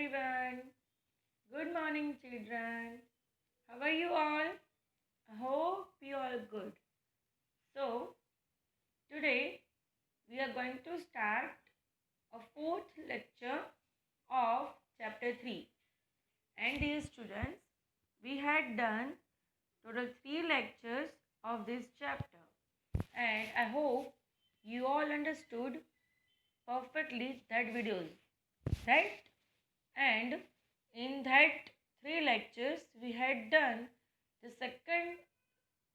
everyone. Good morning, children. How are you all? I hope you all good. So, today we are going to start a fourth lecture of chapter 3. And dear students, we had done total 3 lectures of this chapter. And I hope you all understood perfectly that videos, right? And in that 3 lectures we had done the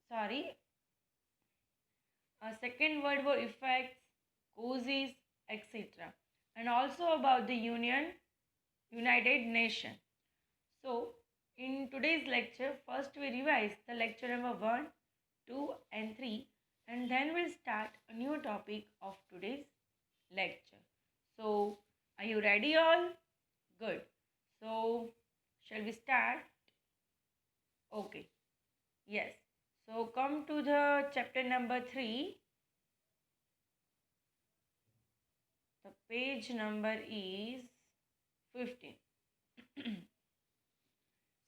sorry second word war effects, causes, etc., and also about the United Nation. So in today's lecture, first we revise the lecture number 1, 2 and 3, and then we'll start a new topic of today's lecture. So are you ready all? Good. So shall we start? Okay. Yes. So come to the chapter number 3. The page number is 15.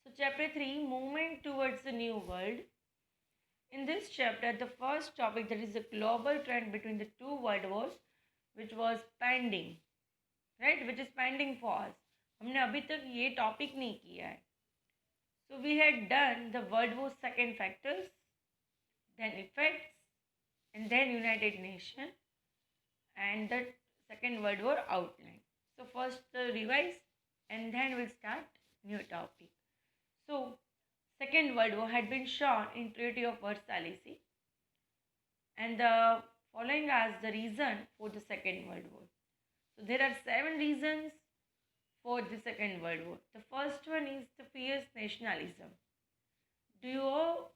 So chapter 3, movement towards the new world. In this chapter, the first topic, that is the global trend between the two world wars, which was pending, right? Which is pending for us. हमने अभी तक ये topic नहीं किया है. So we had done the World War II factors, then effects, and then United Nations, and the Second World War outline. So first revise, and then we'll start new topic. So Second World War had been shown in Treaty of Versailles, and the following as the reason for the Second World War. So there are 7 reasons for the Second World War. The first one is the fierce nationalism. Do you all,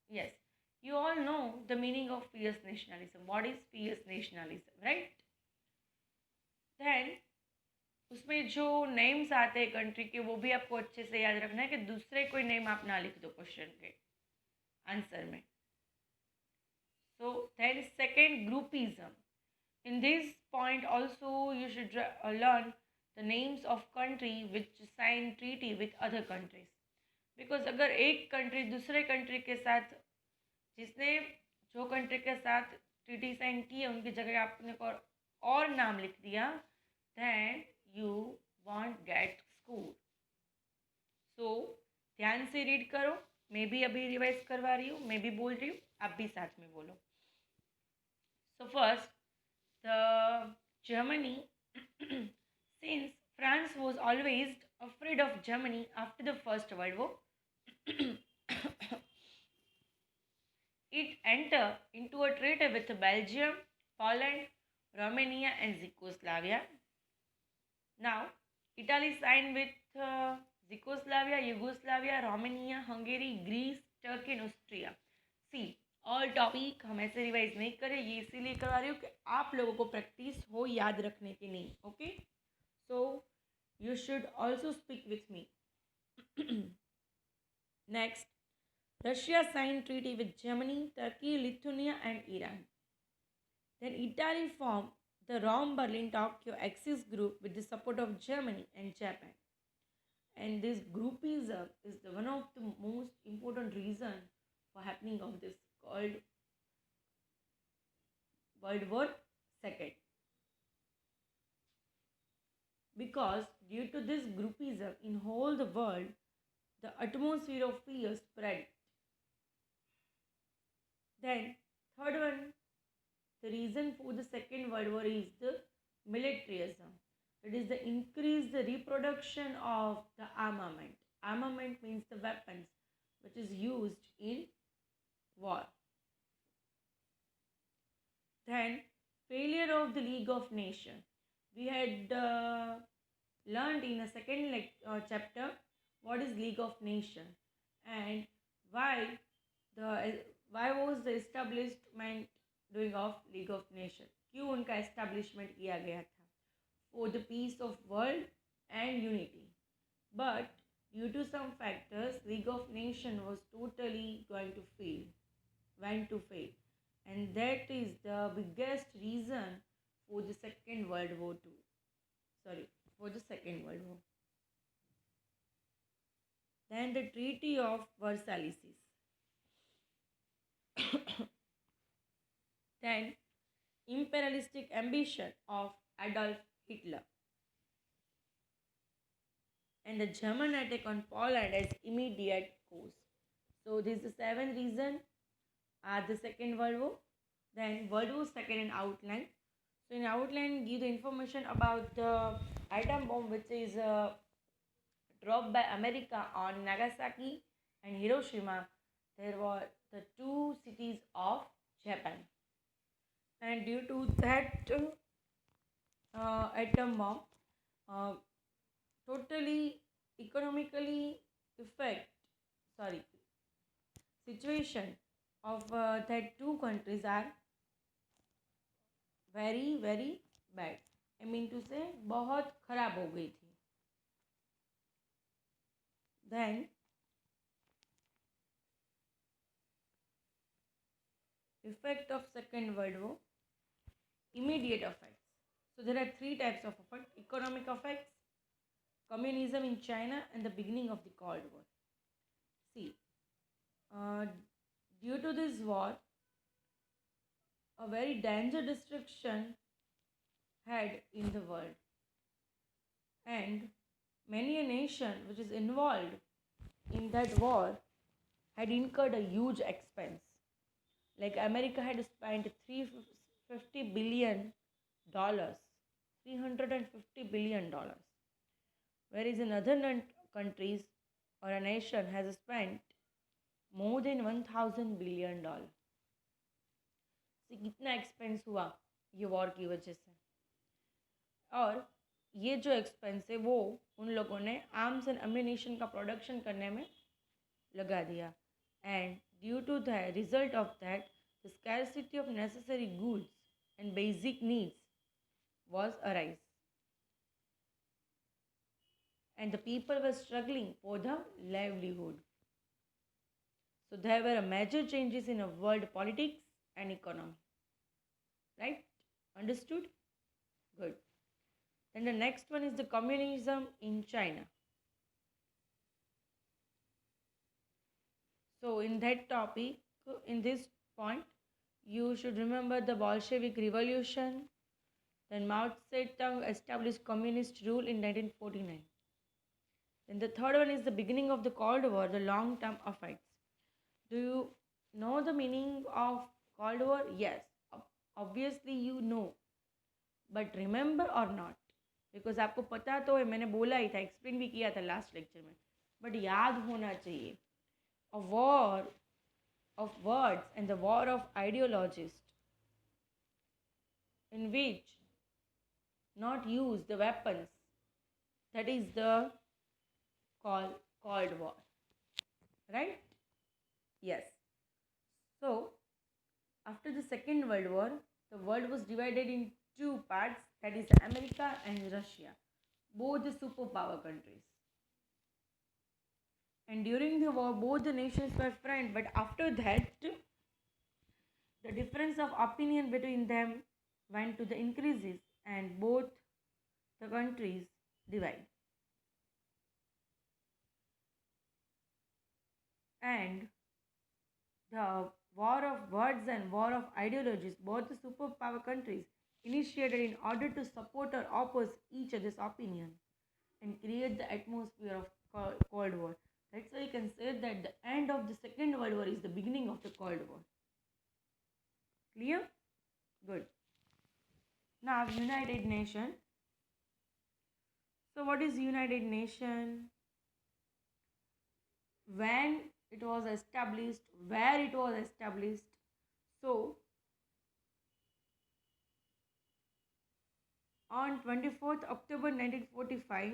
yes, you all know the meaning of fierce nationalism. What is fierce nationalism, right? Then उसमें जो names आते हैं country के वो भी आपको अच्छे से याद रखना है कि दूसरे कोई नेम आप ना लिख दो क्वेश्चन के आंसर में. So then second, groupism. In this point also you should learn the names of country which sign treaty with other countries. Because अगर एक कंट्री दूसरे कंट्री के साथ, जिसने जो कंट्री के साथ ट्रीटी साइन की है उनकी जगह आपने और नाम लिख दिया, then you won't get score. So ध्यान से रीड करो. मैं भी अभी रिवाइज करवा रही हूँ, मैं भी बोल रही हूँ, आप भी साथ में बोलो. So first, the Germany, since France was always afraid of Germany after the First World War, it entered into a treaty with Belgium, Poland, Romania and Czechoslovakia. Now, Italy signed with Czechoslovakia, Yugoslavia, Romania, Hungary, Greece, Turkey and Austria. See, all topic हम ऐसे revise नहीं करें, ये इसीलिए करवा रही हूँ कि आप लोगों को प्रैक्टिस हो याद रखने की नहीं. Okay, so you should also speak with me. Next, Russia sign treaty with Germany, Turkey, Lithuania and Iran. Then Italy form the Rome-Berlin-Tokyo Axis group with the support of Germany and Japan. And this groupism is the one of the most important reason for happening of this called World War II. Because due to this groupism in whole the world, the atmosphere of fear spread. Then third one, the reason for the Second World War is the militarism. It is the increase the reproduction of the armament. Armament means the weapons which is used in war. Then failure of the League of Nations. We had learned in a second chapter what is League of Nations and why was the establishment doing of League of Nations. क्यों उनका establishment किया गया था? For the peace of world and unity. But due to some factors, League of Nations was totally went to fail. And that is the biggest reason for the Second World War II. for the Second World War. Then the Treaty of Versailles. Then imperialistic ambition of Adolf Hitler and the German attack on Poland as immediate cause. So these the seven reasons are the Second World War. Then World War Second in outline. So in outline, give the information about the atom bomb which is dropped by America on Nagasaki and Hiroshima. There were the two cities of Japan, and due to that atom bomb, uh, totally economically effect sorry situation of that two countries are very bad. I mean to say बहुत खराब हो गई थी. Then effect of Second World War, immediate effects. So there are three types of effect: economic effects, communism in China, and the beginning of the Cold War. See, uh, due to this war, a very danger destruction had in the world, and many a nation which is involved in that war had incurred a huge expense. Like America had spent $350 billion, $350 billion, whereas in other countries or a nation has spent more than $1,000 billion. तो कितना expense हुआ ये war की वजह से. और ये जो एक्सपेंस है वो उन लोगों ने आर्म्स एंड अम्यूनिशन का प्रोडक्शन करने में लगा दिया. And due to the result of that the scarcity of necessary goods and basic needs was arise, and the people were struggling for the livelihood. So there were major changes in a world politics and economy. Right? Understood? Good. Then the next one is the communism in China. So in that topic, in this point, you should remember the Bolshevik Revolution. Then Mao Zedong established communist rule in 1949. Then the third one is the beginning of the Cold War, the long-term effects. Do you know the meaning of Cold War? Yes, obviously you know. But remember or not? Because आपको पता तो है, मैंने बोला ही था, explain भी किया था लास्ट लेक्चर में. बट याद होना चाहिए. A war of words and the war of ideologists in which not use the weapons, that is the Cold War. Right? Yes. So, after the Second World War, the world was divided in two parts, that is America and Russia, both the superpower countries. And during the war, both the nations were friends, but after that, the difference of opinion between them went to the increases, and both the countries divide. And the war of words and war of ideologies, both the superpower countries initiated in order to support or oppose each other's opinion and create the atmosphere of Cold War. That's why you can say that the end of the Second World War is the beginning of the Cold War. Clear? Good. Now, United Nation. So, what is United Nation? When it was established, where it was established. So, on 24th October 1945,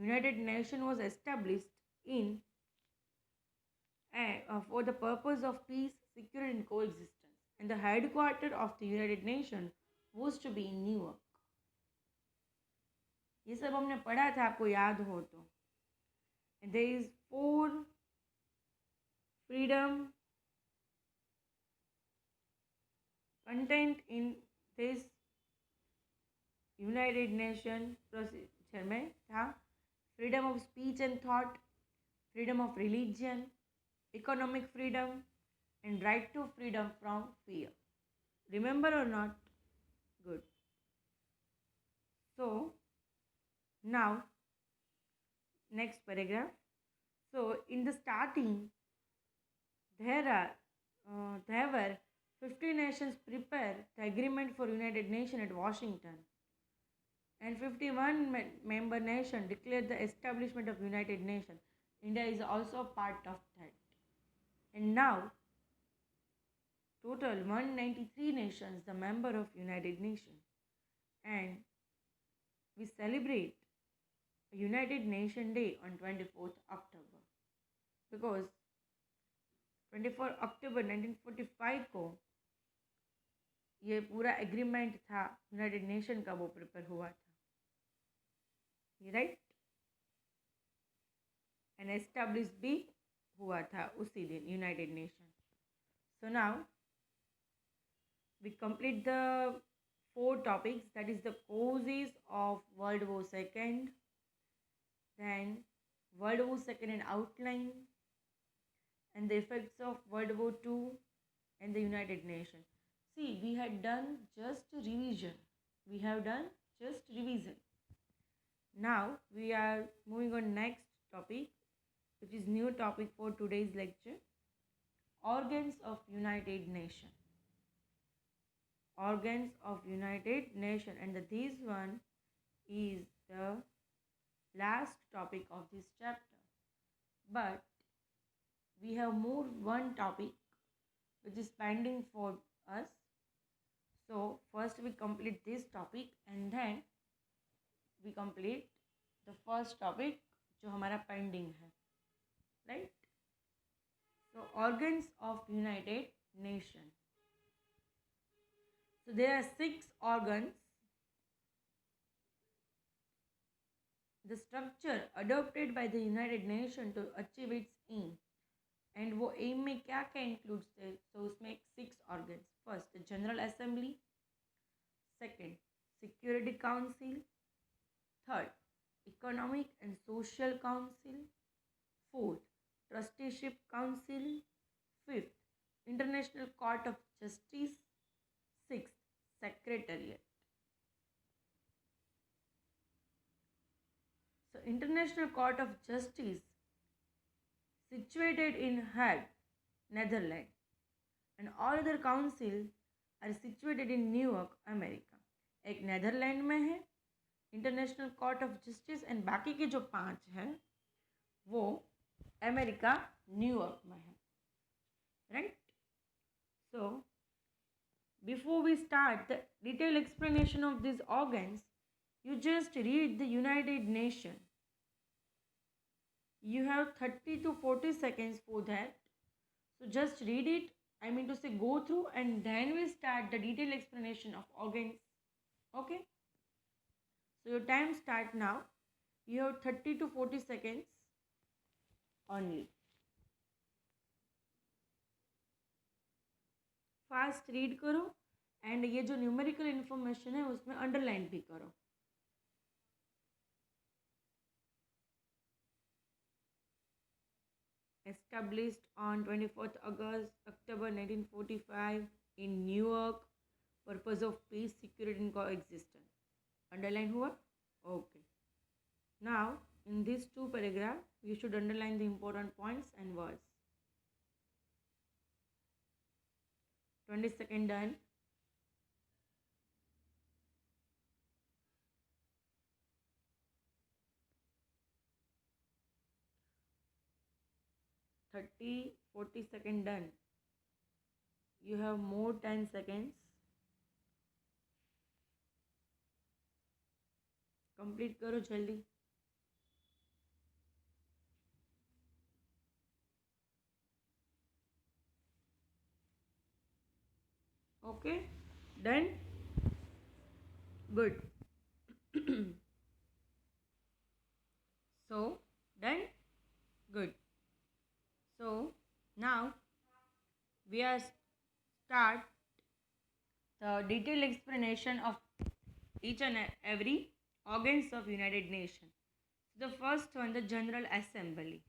United Nations was established in for the purpose of peace, security and coexistence. And the headquarters of the United Nations was to be in New York. ये सब हमने पढ़ा था, आपको याद हो तो. And there is 4 freedom content in this United Nations अक्षर में था freedom of speech and thought, freedom of religion, economic freedom and right to freedom from fear. Remember or not? Good. So now next paragraph. So in the starting there were 50 nations prepare the agreement for United Nations at Washington, and 51 member nation declared the establishment of United Nations. India is also part of that. And now total 193 nations the member of United Nations, and we celebrate United Nation Day on 24th October because 24 अक्टूबर 1945 को ये पूरा agreement था United Nation का, वो prepare हुआ था, right, and establish भी हुआ था उसी दिन United nation. So now we complete the four topics, that is the causes of World War II, then World War II in outline, and the effects of World War II and the United Nations. See, we had done just revision. We have done just revision. Now we are moving on next topic, which is new topic for today's lecture, organs of United Nations. Organs of United Nations, and this one is the last topic of this chapter. But we have more one topic which is pending for us. So first we complete this topic and then we complete the first topic जो हमारा pending है, right? So organs of United Nations. So there are 6 organs. The structure adopted by the United Nations to achieve its aim. And वो aim में क्या क्या includes थे? So उसमें 6 organs. First, the General Assembly. Second, Security Council. Third, Economic and Social Council. Fourth, Trusteeship Council. Fifth, International Court of Justice. Sixth, Secretariat. So International Court of Justice situated in Hague, Netherlands, and all other councils are situated in New York, America. एक Netherland में है international court of justice, and बाकी के जो 5 हैं वो America, New York में है, right. So before we start the detailed explanation of these organs, you just read the United Nations. You have 30 to 40 seconds for that. So just read it, I mean to say go through, and then we start the detailed explanation of organs. Okay? So your time start now. You have 30 to 40 seconds only. Fast read करो and ये जो numerical information है उसमें underline भी करो. Established on 24th October 1945 in Newark, purpose of peace, security and coexistence. Underline हुआ? Okay. Now in these 2 paragraphs you should underline the important points and words. 20-second done. Thirty, 40-second done. You have more 10 seconds. Complete करो जल्दी. Okay, done. Good. So done. Good. So now we are start the detailed explanation of each and every organs of United Nations. The first one, the General Assembly.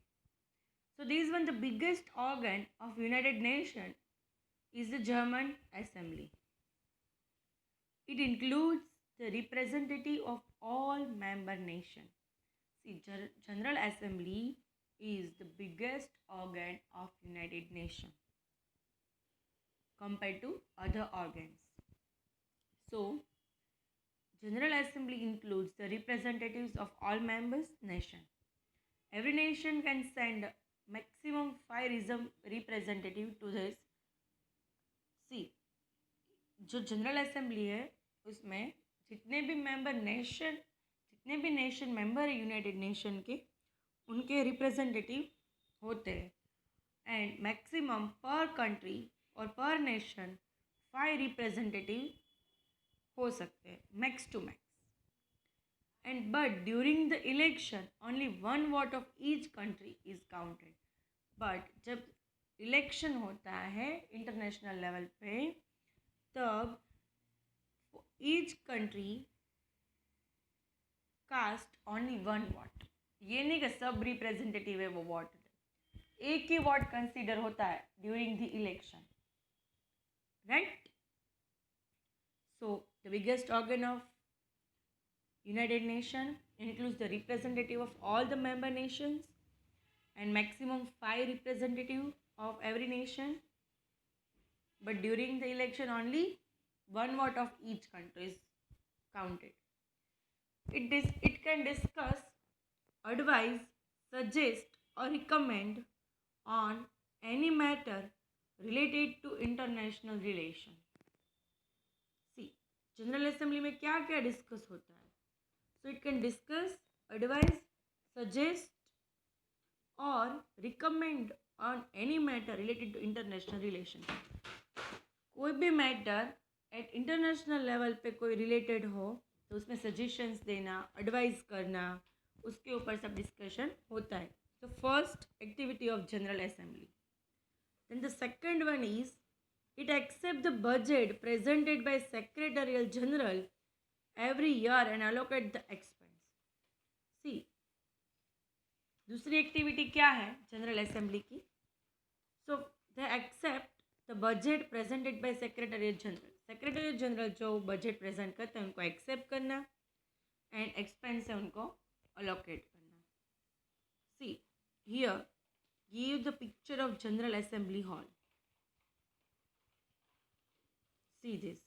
So this one, the biggest organ of United Nations is the German Assembly. It includes the representative of all member nations. See, General Assembly is the biggest organ of United Nations compared to other organs. So, General Assembly includes the representatives of all members nation. Every nation can send maximum 5 representative to this. See, जो general assembly है उसमें जितने भी nation member है United nation के उनके representative होते हैं एंड मैक्सिमम पर कंट्री और पर नेशन 5 रिप्रेजेंटेटिव हो सकते हैं max to max and but during the election only 1 vote of each country is counted but जब इलेक्शन होता है इंटरनेशनल लेवल पे तब each country cast only 1 vote ये नहीं कि सब रिप्रेजेंटेटिव है वो वोट एक ही वोट कंसीडर होता है during the election right So, the biggest organ of United Nations includes the representative of all the member nations and maximum 5 representative of every nation. But during the election only 1 vote of each country is counted. It can discuss, advise, suggest or recommend on any matter related to international relations. General assembly में क्या क्या discuss होता है so it can discuss advice suggest और recommend on any matter related to international relation कोई भी matter at international level पे कोई रिलेटेड हो तो उसमें सजेशंस देना एडवाइस करना उसके ऊपर सब डिस्कशन होता है तो first activity of general assembly then the second one is it accepts the budget presented by Secretarial General every year and allocate the expense. See, दूसरी एक्टिविटी क्या है जनरल असेंबली की so they accept the budget presented by secretarial general जो budget present करते हैं उनको accept करना and expense है उनको अलोकेट करना see here give the picture of general assembly hall see this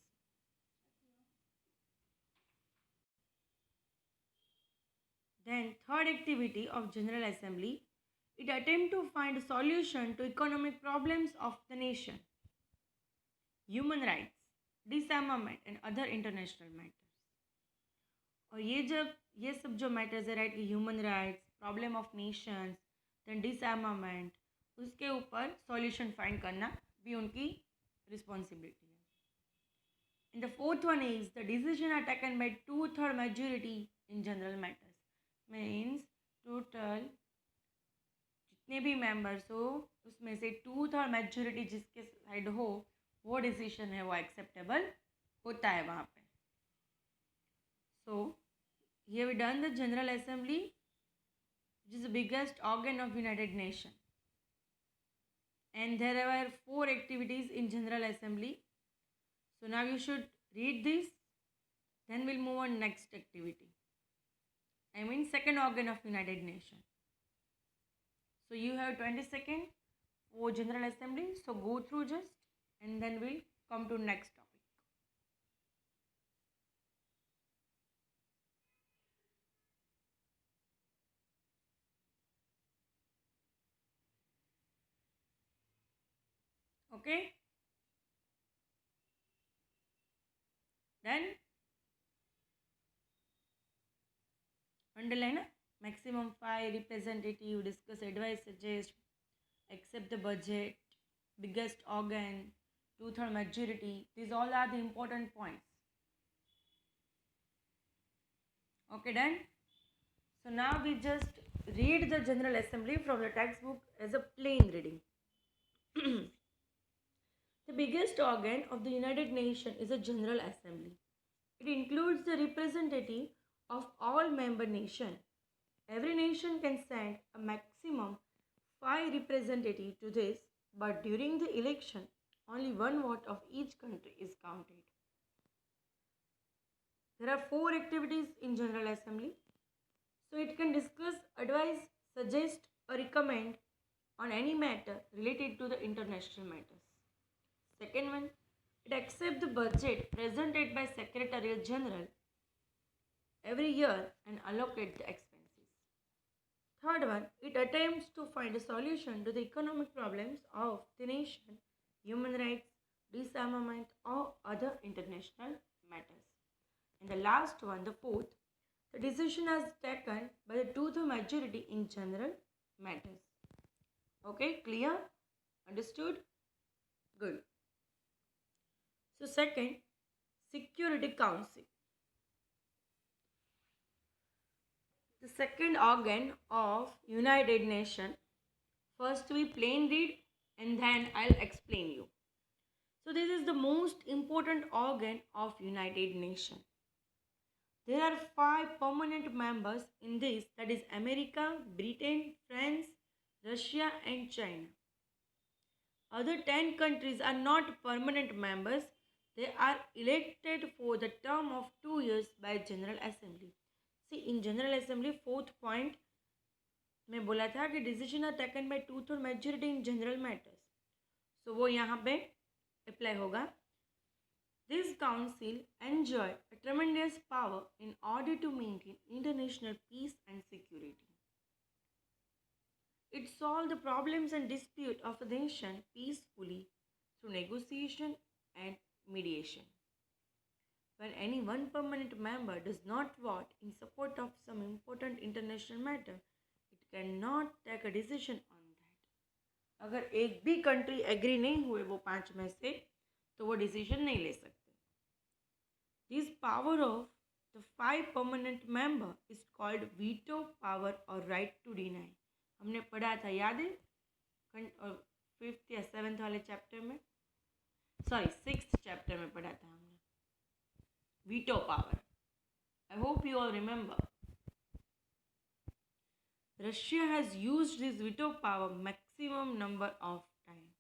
then third activity of general assembly it attempt to find a solution to economic problems of the nation human rights disarmament and other international matters और ये सब जो matters है right human rights problem of nations then disarmament उसके ऊपर solution find करना भी उनकी रिस्पॉन्सिबिलिटी है And the fourth one is the decision are taken by 2/3 majority in general matters. Means total जितने भी मेंबर्स हो उसमें से 2/3 मेजोरिटी जिसके साइड हो वो डिसीजन है वो एक्सेप्टेबल होता है वहाँ पे सो here we done the general assembly which is the biggest organ of United Nations and there were 4 activities in general assembly. So now you should read this, then we'll move on next activity. I mean second organ of United Nations. So you have 20 seconds for General Assembly. So go through just and then we'll come to next topic. Okay? Then underline maximum 5 representative discuss advise suggest accept the budget biggest organ 2/3 majority these all are the important points okay done so now we just read the general assembly from the textbook as a plain reading The biggest organ of the United Nations is a General Assembly. It includes the representative of all member nations. Every nation can send a maximum 5 representatives to this, but during the election, only one vote of each country is counted. There are 4 activities in General Assembly. So it can discuss, advise, suggest or recommend on any matter related to the international matters. Second one, it accepts the budget presented by Secretariat General every year and allocate the expenses. Third one, it attempts to find a solution to the economic problems of the nation, human rights, disarmament or other international matters. And the last one, the fourth, the decision is taken by the two-thirds majority in general matters. Okay, clear? Understood? Good. So second, Security Council. The second organ of United Nations. First we plain read and then I'll explain you. So this is the most important organ of United Nations. There are 5 permanent members in this, that is America, Britain, France, Russia and China. Other 10 countries are not permanent members. They are elected for the term of 2 years by General Assembly. See, in General Assembly, fourth point में बोला था कि decision are taken by 2/3 majority in general matters. So वो यहाँ पे apply होगा. This council enjoy a tremendous power in order to maintain international peace and security. It solved the problems and disputes of a nation peacefully through negotiation and mediation. When any one permanent member does not vote in support of some important international matter, it cannot take a decision on that. अगर एक भी country agree नहीं हुए वो 5 में से तो वो decision नहीं ले सकते. This power of the 5 permanent member is called veto power or right to deny. हमने पढ़ा था, याद है? 5th या 7th वाले चैप्टर में, सॉरी 6th चैप्टर में पढ़ा था हमने veto power. I hope you all remember. Russia has used this veto power maximum number of time.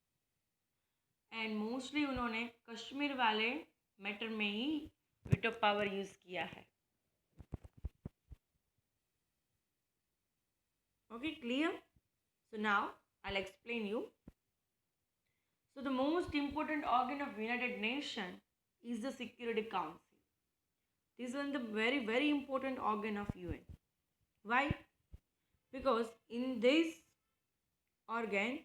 And mostly उन्होंने कश्मीर वाले मैटर में ही veto power यूज किया है. Okay, clear? So now I'll explain you. So the most important organ of United Nations is the Security Council. This is the very important organ of UN. Why? Because in this organ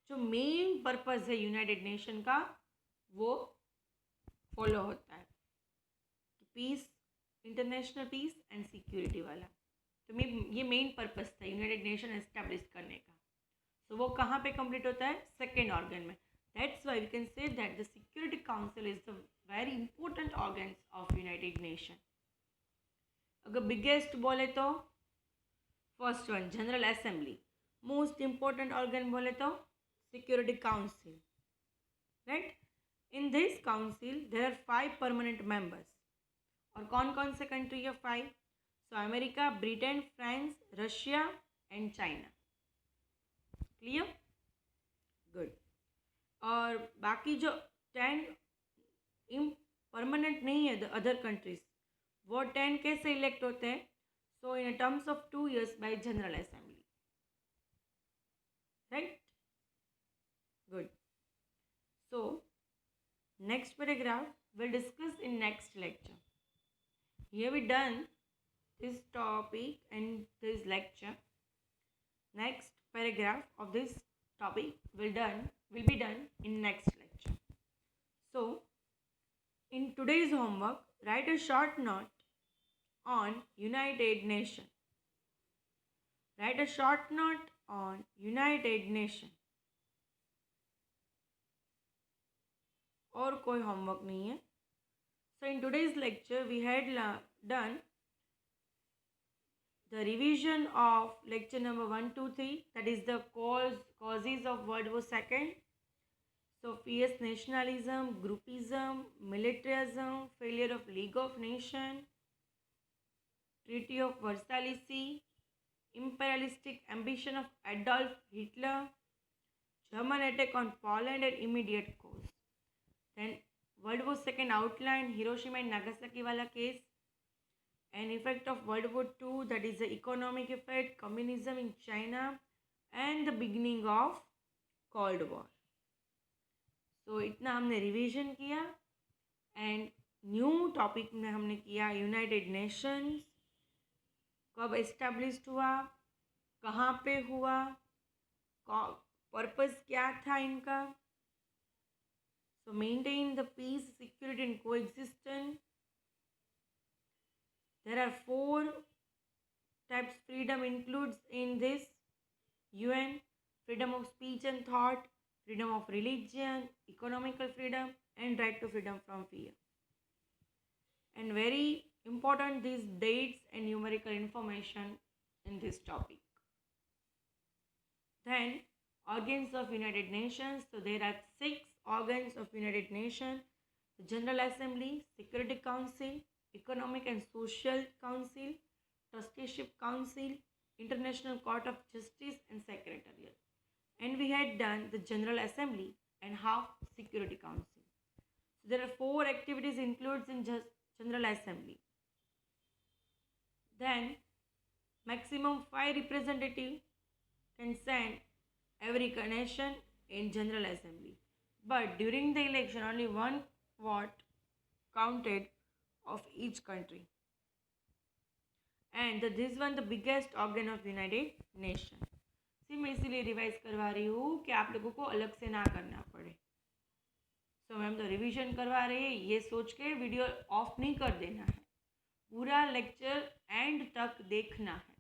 जो main purpose है United Nation का वो follow होता है, peace, international peace and security वाला. तो ये main purpose था यूनाइटेड नेशन एस्टेब्लिश करने का. सो वो कहाँ पे कंप्लीट होता है? सेकेंड ऑर्गन में. That's why we can say that the security council is the very important organs of United Nation. अगर बिगेस्ट बोले तो first one general assembly. Most important organ बोले तो security council, right. In this council there are 5 permanent members. और कौन कौन से country है 5? So America, Britain, France, Russia and China. Clear? Good. और बाकी जो 10 परमानेंट नहीं है द अदर कंट्रीज, वो 10 कैसे इलेक्ट होते हैं? So in terms of 2 years by general assembly, right. Good. So next paragraph will discuss in next lecture. Here we done this topic and this lecture. Next paragraph of this topic will be done in next lecture. So in today's homework, write a short note on United Nations. Write a short note on United Nations. और कोई homework नहीं है. So in today's lecture we had done the revision of lecture number 1, 2, 3, that is the causes of World War II. So fierce nationalism, groupism, militarism, failure of League of Nations, Treaty of Versailles, imperialistic ambition of Adolf Hitler, German attack on Poland and immediate cause. Then World War II outline, Hiroshima and Nagasaki wala case, and effect of World War II, that is the economic effect, communism in China, and the beginning of Cold War. So इतना हमने revision किया and new topic में हमने किया United Nations कब established हुआ, कहाँ पे हुआ, पर्पस क्या था इनका. So maintain the peace, security and coexistence. There are 4 types freedom includes in this UN: freedom of speech and thought, freedom of religion, economical freedom, and right to freedom from fear. And very important, these dates and numerical information in this topic. Then organs of United Nations. So there are 6 organs of United Nations: the General Assembly, Security Council, Economic and Social Council, Trusteeship Council, International Court of Justice, and Secretariat. And we had done the General Assembly and half Security Council. So there are 4 activities included in General Assembly. Then maximum 5 representatives can send every nation in General Assembly. But during the election, only 1 vote counted of each country. And this one the biggest organ of United Nations. सी मैं इसीलिए revise करवा रही हूँ कि आप लोगों को अलग से ना करना पड़े. सो मैम तो रिवीजन करवा रही है, ये सोच के वीडियो ऑफ नहीं कर देना है, पूरा लेक्चर एंड तक देखना है.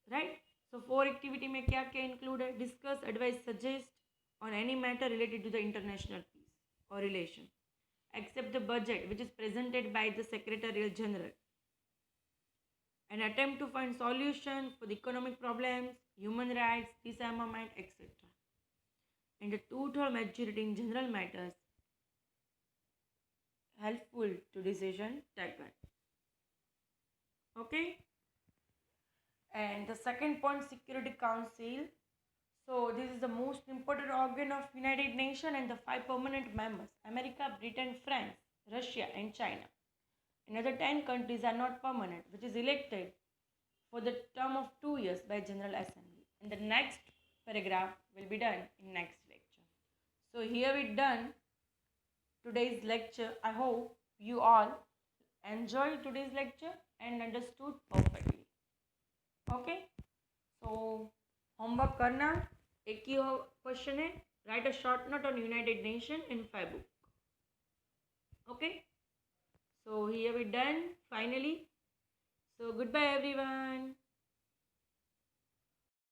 राइट. सो 4 एक्टिविटी में क्या क्या इंक्लूड है? Discuss, advice, suggest on any matter related to the international peace और relation, accept the budget which is presented by the Secretariat General, and attempt to find solution for the economic problems, human rights, disarmament, etc. And the total majority in general matters helpful to decision taken. Okay. And the second point, Security Council. So this is the most important organ of United Nations and the 5 permanent members: America, Britain, France, Russia and China. Another 10 countries are not permanent, which is elected for the term of 2 years by General Assembly. And the next paragraph will be done in next lecture. So here we done today's lecture. I hope you all enjoyed today's lecture and understood perfectly. Okay. So homework करना, एक ही question है, write a short note on United Nations in 5 book. Okay. So here we done finally. So goodbye everyone.